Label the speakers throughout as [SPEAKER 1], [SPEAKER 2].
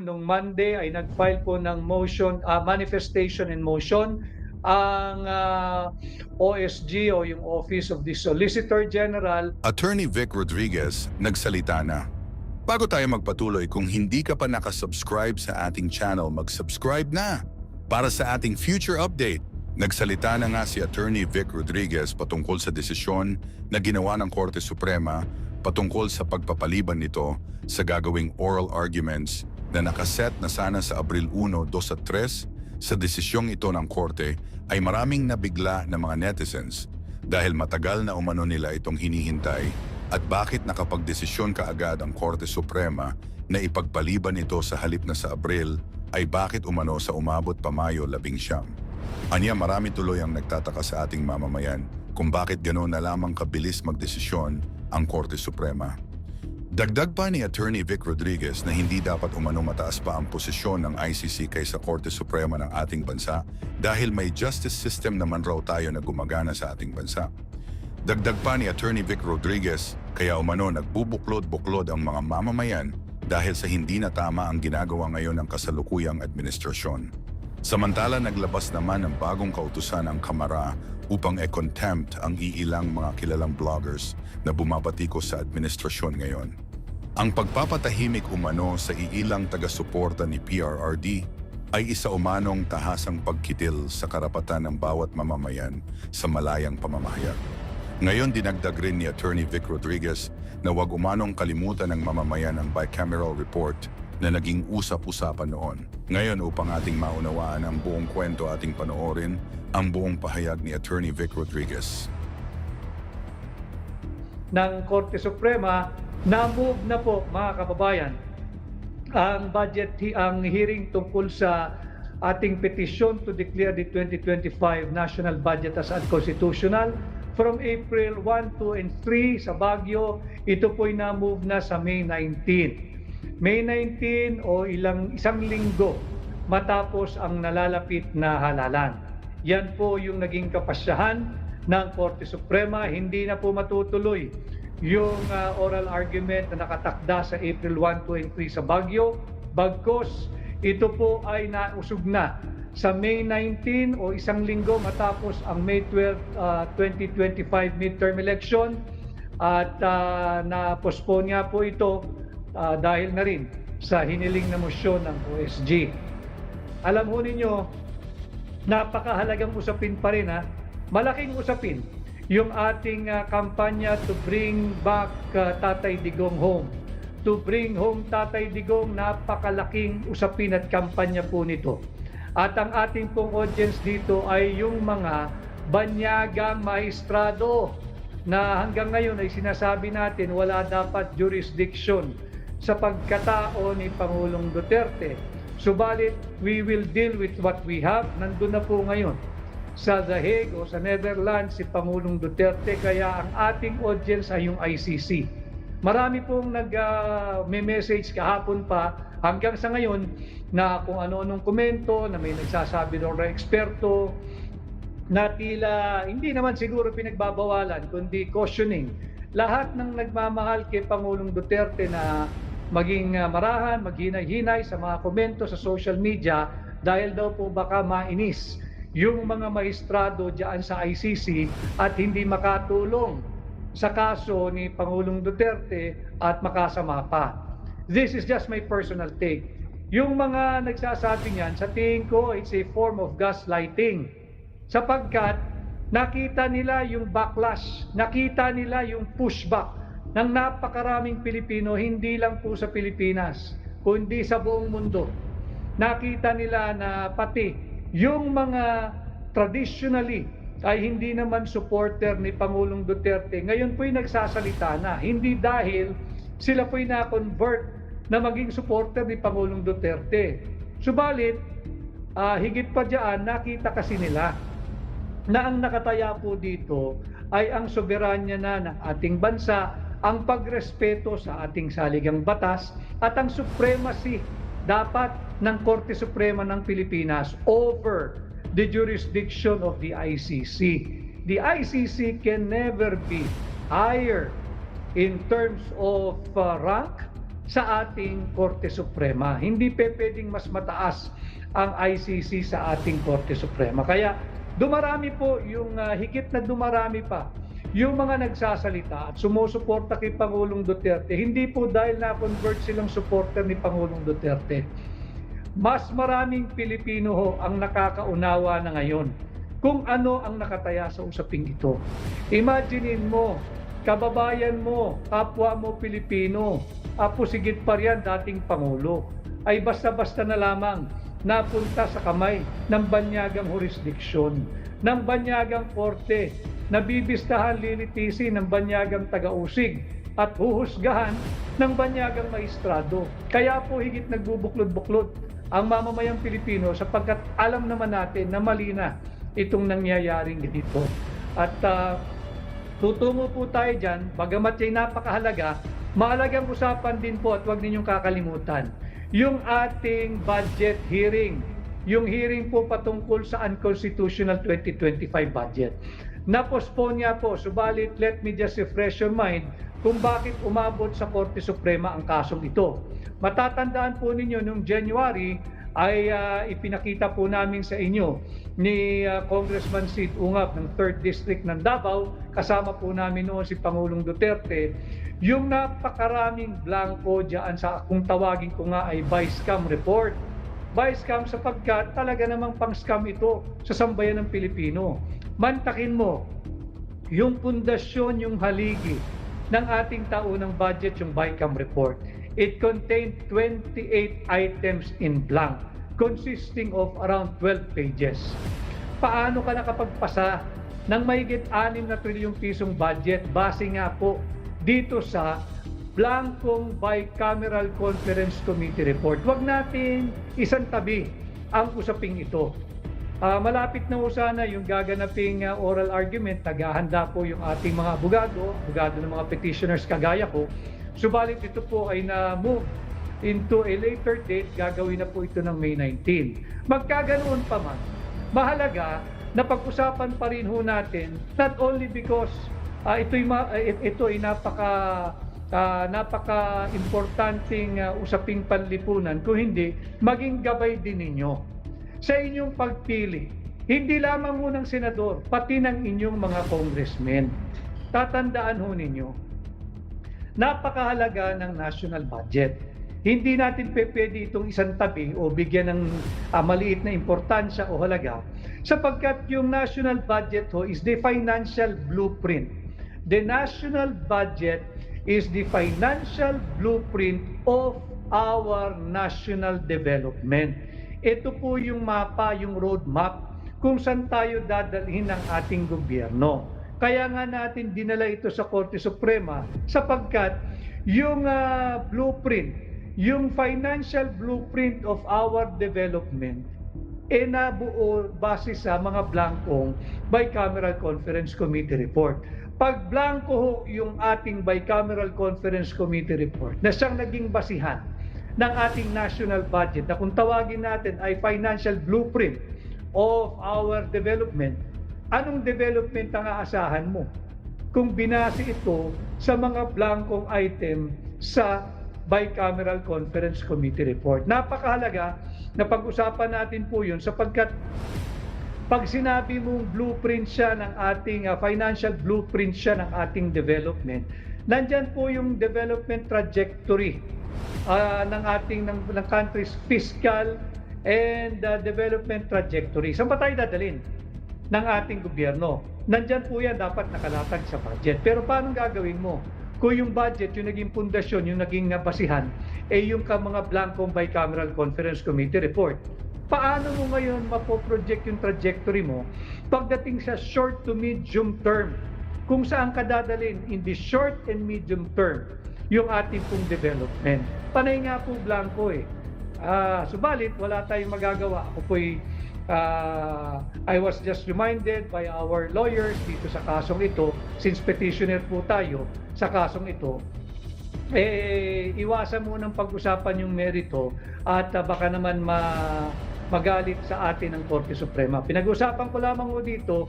[SPEAKER 1] Nung Monday ay nag-file po ng motion, manifestation in motion ang OSG o yung Office of the Solicitor General.
[SPEAKER 2] Attorney Vic Rodriguez, nagsalita na. Bago tayo magpatuloy, kung hindi ka pa nakasubscribe sa ating channel, mag-subscribe na para sa ating future update. Nagsalita na nga si Attorney Vic Rodriguez patungkol sa desisyon na ginawa ng Korte Suprema patungkol sa pagpapaliban nito sa gagawing oral arguments na nakaset na sana sa Abril 1, 2 at 3. Sa desisyong ito ng Korte ay maraming nabigla na mga netizens dahil matagal na umano nila itong hinihintay at bakit nakapagdesisyon kaagad ang Korte Suprema na ipagpaliban ito sa halip na sa Abril ay bakit umano sa umabot pa Mayo 11. Anya marami tuloy ang nagtataka sa ating mamamayan kung bakit gano'n na lamang kabilis magdesisyon ang Korte Suprema. Dagdag pa ni Attorney Vic Rodriguez na hindi dapat umano mataas pa ang posisyon ng ICC kaysa Korte Suprema ng ating bansa dahil may justice system naman raw tayo na gumagana sa ating bansa. Dagdag pa ni Attorney Vic Rodriguez, kaya umano nagbubuklod-buklod ang mga mamamayan dahil sa hindi na tama ang ginagawa ngayon ng kasalukuyang administrasyon. Samantala naglabas naman ng bagong kautusan ang Kamara upang e-contempt ang iilang mga kilalang vloggers na bumabatikos sa administrasyon ngayon. Ang pagpapatahimik umano sa iilang taga-suporta ni PRRD ay isa umanong tahasang pagkitil sa karapatan ng bawat mamamayan sa malayang pamamahayag. Ngayon dinagdag rin ni Attorney Vic Rodriguez na huwag umanong kalimutan ng mamamayan ang bicameral report na naging usap-usapan noon. Ngayon upang ating maunawaan ang buong kwento ating panoorin ang buong pahayag ni Attorney Vic Rodriguez.
[SPEAKER 1] Ng Korte Suprema, na-move na po mga kababayan ang hearing tungkol sa ating petition to declare the 2025 national budget as unconstitutional from April 1, 2, and 3 sa Baguio. Ito po'y na-move na sa May 19. May 19 o isang linggo matapos ang nalalapit na halalan. Yan po yung naging kapasyahan ng Korte Suprema. Hindi na po matutuloy yung oral argument na nakatakda sa April 1, 2, and 3 sa Baguio. Bagkos ito po ay nausog na sa May 19 o isang linggo matapos ang May 12, 2025 midterm election at na-postpone nga po ito dahil na rin sa hiniling na motion ng OSG. Alam ho ninyo, napakahalagang usapin pa rin malaking usapin yung ating kampanya to bring back Tatay Digong home. To bring home Tatay Digong, napakalaking usapin at kampanya po nito. At ang ating pong audience dito ay yung mga banyagang maestrado na hanggang ngayon ay sinasabi natin wala dapat jurisdiction sa pagkatao ni Pangulong Duterte. Subalit, we will deal with what we have. Nandun na po ngayon sa The Hague o sa Netherlands si Pangulong Duterte, kaya ang ating audience ay yung ICC. Marami pong nag-message kahapon pa hanggang sa ngayon na kung ano-anong komento na may nagsasabi doon na eksperto na tila hindi naman siguro pinagbabawalan kundi cautioning lahat ng nagmamahal kay Pangulong Duterte na maging marahan, maghinay-hinay sa mga komento sa social media dahil daw po baka mainis yung mga maestrado diyan sa ICC at hindi makatulong sa kaso ni Pangulong Duterte at makasama pa. This is just my personal take. Yung mga nagsasabi niyan, sa tingin ko it's a form of gaslighting sapagkat nakita nila yung backlash, nakita nila yung pushback ng napakaraming Pilipino, hindi lang po sa Pilipinas, kundi sa buong mundo. Nakita nila na pati yung mga traditionally ay hindi naman supporter ni Pangulong Duterte, ngayon po'y nagsasalita na, hindi dahil sila po'y na-convert na maging supporter ni Pangulong Duterte. Subalit, higit pa dyan, nakita kasi nila na ang nakataya po dito ay ang soberanya na ng ating bansa, ang pagrespeto sa ating saligang batas at ang supremacy dapat ng Korte Suprema ng Pilipinas over the jurisdiction of the ICC. The ICC can never be higher in terms of rank sa ating Korte Suprema. Hindi pwedeng mas mataas ang ICC sa ating Korte Suprema. Kaya dumarami po yung higit na dumarami pa yung mga nagsasalita at sumusuporta kay Pangulong Duterte. Hindi po dahil na-convert silang supporter ni Pangulong Duterte. Mas maraming Pilipino ho ang nakakaunawa na ngayon kung ano ang nakataya sa usaping ito. Imaginein mo, kababayan mo, kapwa mo Pilipino, pusigit pa riyan dating Pangulo, ay basta-basta na lamang napunta sa kamay ng banyagang jurisdiksyon, ng banyagang korte, nabibistahan, lilitisin ng banyagang taga-usig at huhusgahan ng banyagang maestrado. Kaya po higit nagbubuklod-buklod ang mamamayang Pilipino sapagkat alam naman natin na mali na itong nangyayaring ganito. At tutungo po tayo dyan, bagamat ay napakahalaga, mahalagang usapan din po at huwag ninyong kakalimutan yung ating budget hearing. Yung hearing po patungkol sa unconstitutional 2025 budget. Na-postpone niya po, subalit let me just refresh your mind kung bakit umabot sa Korte Suprema ang kasong ito. Matatandaan po ninyo nung January ay ipinakita po namin sa inyo ni Congressman Sid Ungab ng 3rd District ng Davao, kasama po namin noon si Pangulong Duterte, yung napakaraming blanco diyan sa kung tawagin ko nga ay Vice-Cam report. Vice-Cam sapagkat talaga namang pang-scam ito sa sambayan ng Pilipino. Mantakin mo, yung pundasyon, yung haligi ng ating taunang budget, yung Vice-Cam report. It contained 28 items in blank, consisting of around 12 pages. Paano ka nakapagpasa ng mahigit 6 na trilyong pisong budget base nga po dito sa blankong bicameral conference committee report? Huwag natin isantabi ang usaping ito. Malapit na sana yung gaganaping oral argument. Naghahanda po yung ating mga abogado ng mga petitioners kagaya ko. Subalit ito po ay na-move into a later date. Gagawin na po ito ng May 19. Magkaganoon pa man, mahalaga na pag-usapan pa rin ho natin, not only because ito ay napaka-importanting usaping panlipunan, kung hindi, maging gabay din ninyo sa inyong pagpili. Hindi lamang ho ng senador, pati ng inyong mga congressmen. Tatandaan ho ninyo, napakahalaga ng national budget. Hindi natin pwede itong isang tabi o bigyan ng maliit na importansya o halaga sapagkat yung national budget ho is the financial blueprint. The national budget is the financial blueprint of our national development. Ito po yung mapa, yung roadmap kung saan tayo dadalhin ng ating gobyerno. Kaya nga natin dinala ito sa Korte Suprema sapagkat yung blueprint, yung financial blueprint of our development, nabuo base sa mga blankong bicameral conference committee report. Pag blanco ho yung ating bicameral conference committee report na siyang naging basihan ng ating national budget na kung tawagin natin ay financial blueprint of our development, anong development ang aasahan mo kung binase ito sa mga blankong item sa bicameral conference committee report? Napakahalaga na pag-usapan natin po yun sapagkat pag sinabi mong blueprint siya ng ating financial blueprint siya ng ating development, nandyan po yung development trajectory ng country's fiscal and development trajectory. Saan ba tayo dadalhin ng ating gobyerno? Nandyan po yan dapat nakalatag sa budget. Pero paano gagawin mo kung yung budget, yung naging pundasyon, yung naging basihan, yung mga blankong bicameral conference committee report? Paano mo ngayon mapoproject yung trajectory mo pagdating sa short to medium term? Kung saan ka dadalhin in the short and medium term yung ating pong development. Panay nga po blanco subalit wala tayong magagawa. Ako po'y I was just reminded by our lawyers dito sa kasong ito, since petitioner po tayo sa kasong ito, iwasan mo ng pag-usapan yung merito at baka naman magalit sa atin ng Korte Suprema. Pinag-usapan ko lamang dito,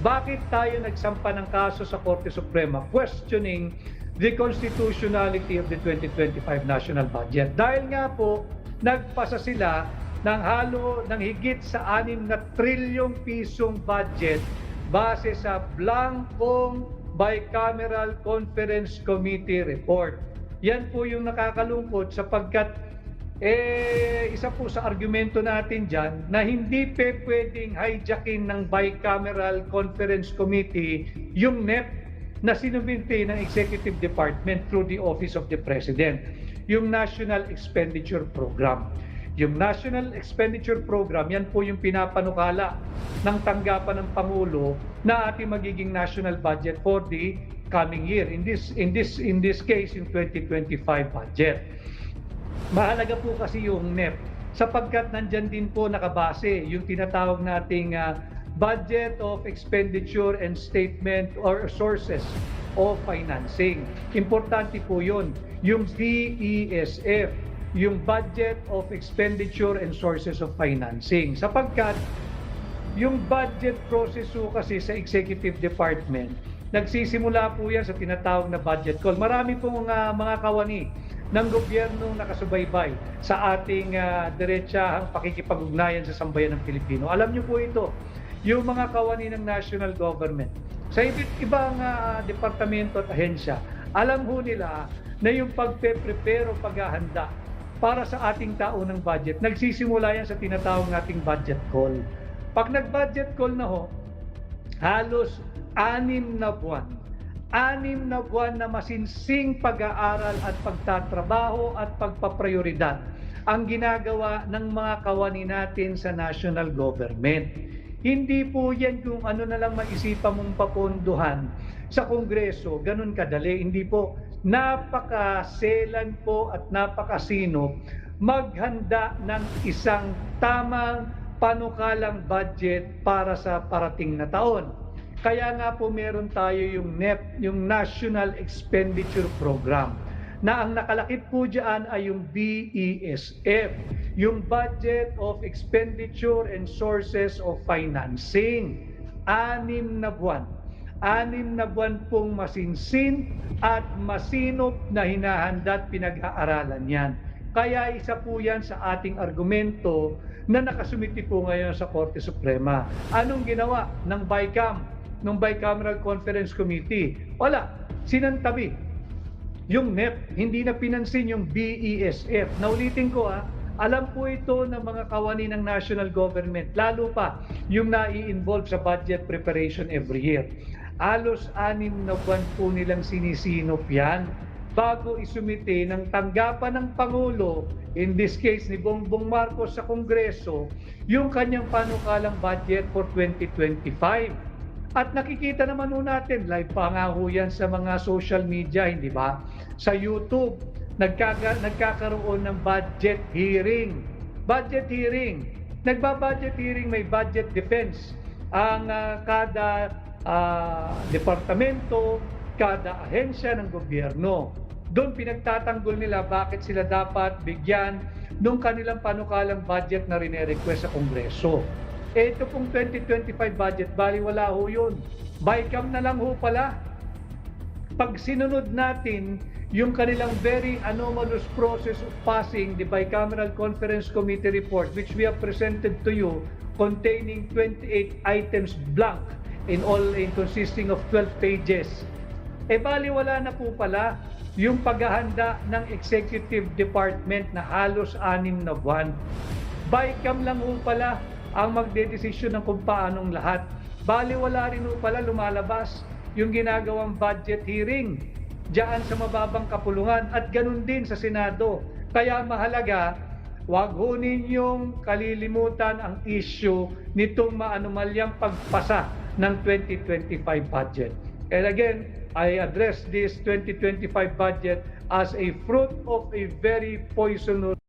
[SPEAKER 1] bakit tayo nagsampa ng kaso sa Korte Suprema questioning the constitutionality of the 2025 national budget. Dahil nga po, nagpasa sila ng higit sa 6 na trilyong pisong budget base sa blankong Bicameral Conference Committee report. Yan po yung nakakalungkot sapagkat isa po sa argumento natin dyan na hindi pwedeng hijackin ng Bicameral Conference Committee yung NEP na sinubinti ng Executive Department through the Office of the President, yung National Expenditure Program. Yung National Expenditure Program, yan po yung pinapanukala ng tanggapan ng Pangulo na ating magiging national budget for the coming year. In this case, yung 2025 budget. Mahalaga po kasi yung NEP sapagkat nandyan din po nakabase yung tinatawag nating Budget of Expenditure and Statement or Sources of Financing. Importante po yun, yung BESF, yung Budget of Expenditure and Sources of Financing. Sapagkat yung budget process po kasi sa Executive Department, nagsisimula po yan sa tinatawag na budget call. Marami pong mga kawani ng gobyerno nakasubaybay sa ating diretsahang pakikipag-ugnayan sa sambayan ng Pilipino. Alam niyo po ito, yung mga kawani ng national government, sa ibang departamento at ahensya, alam ho nila na yung pagpe-prepare o paghahanda para sa ating taunang budget, nagsisimula yan sa tinatawag nating budget call. Pag nag-budget call na ho, halos 6 na buwan. 6 na buwan na masinsing pag-aaral at pagtatrabaho at pagpaprioridad ang ginagawa ng mga kawani natin sa national government. Hindi po yan kung ano na lang maisipan mong papondohan sa Kongreso, ganun kadali. Hindi po. Napakaselan po at napakasino maghanda ng isang tamang panukalang budget para sa parating na taon. Kaya nga po meron tayo yung NEP, yung National Expenditure Program, na ang nakalakip po dyan ay yung BESF, yung Budget of Expenditure and Sources of Financing. 6 na buwan. 6 na buwan pong masinsin at masinop na hinahanda at pinag-aaralan yan. Kaya isa po yan sa ating argumento na nakasumiti po ngayon sa Korte Suprema. Anong ginawa ng BICAM, ng Bicameral Conference Committee? Wala. Sinantabi yung NEP. Hindi na pinansin yung BESF. Naulitin ko alam po ito ng mga kawani ng national government, lalo pa yung nai-involve sa budget preparation every year. Halos 6 na buwan po nilang sinisinop yan bago isumite ng tanggapan ng Pangulo, in this case ni Bongbong Marcos sa Kongreso, yung kanyang panukalang budget for 2025. At nakikita naman ho natin, live pa nga ho yan sa mga social media, hindi ba? Sa YouTube, nagkakaroon ng budget hearing. Budget hearing. Nagba-budget hearing, may budget defense. Ang kada departamento, kada ahensya ng gobyerno. Doon pinagtatanggol nila bakit sila dapat bigyan nung kanilang panukalang budget na rine-request sa Kongreso. Ito pong 2025 budget, baliwala ho yun. BICAM na lang ho pala. Pag sinunod natin yung kanilang very anomalous process of passing the Bicameral Conference Committee report, which we have presented to you, containing 28 items blank in consisting of 12 pages. Baliwala na po pala yung paghahanda ng Executive Department na halos 6 na buwan. BICAM lang ho pala ang magdedesisyon ng kung paanong lahat. Baliwala rin ho pala lumalabas yung ginagawang budget hearing diyan sa mababang kapulungan at ganun din sa Senado. Kaya mahalaga, wag ho ninyong kalilimutan ang issue nitong maanumalyang pagpasa ng 2025 budget. And again, I address this 2025 budget as a fruit of a very poisonous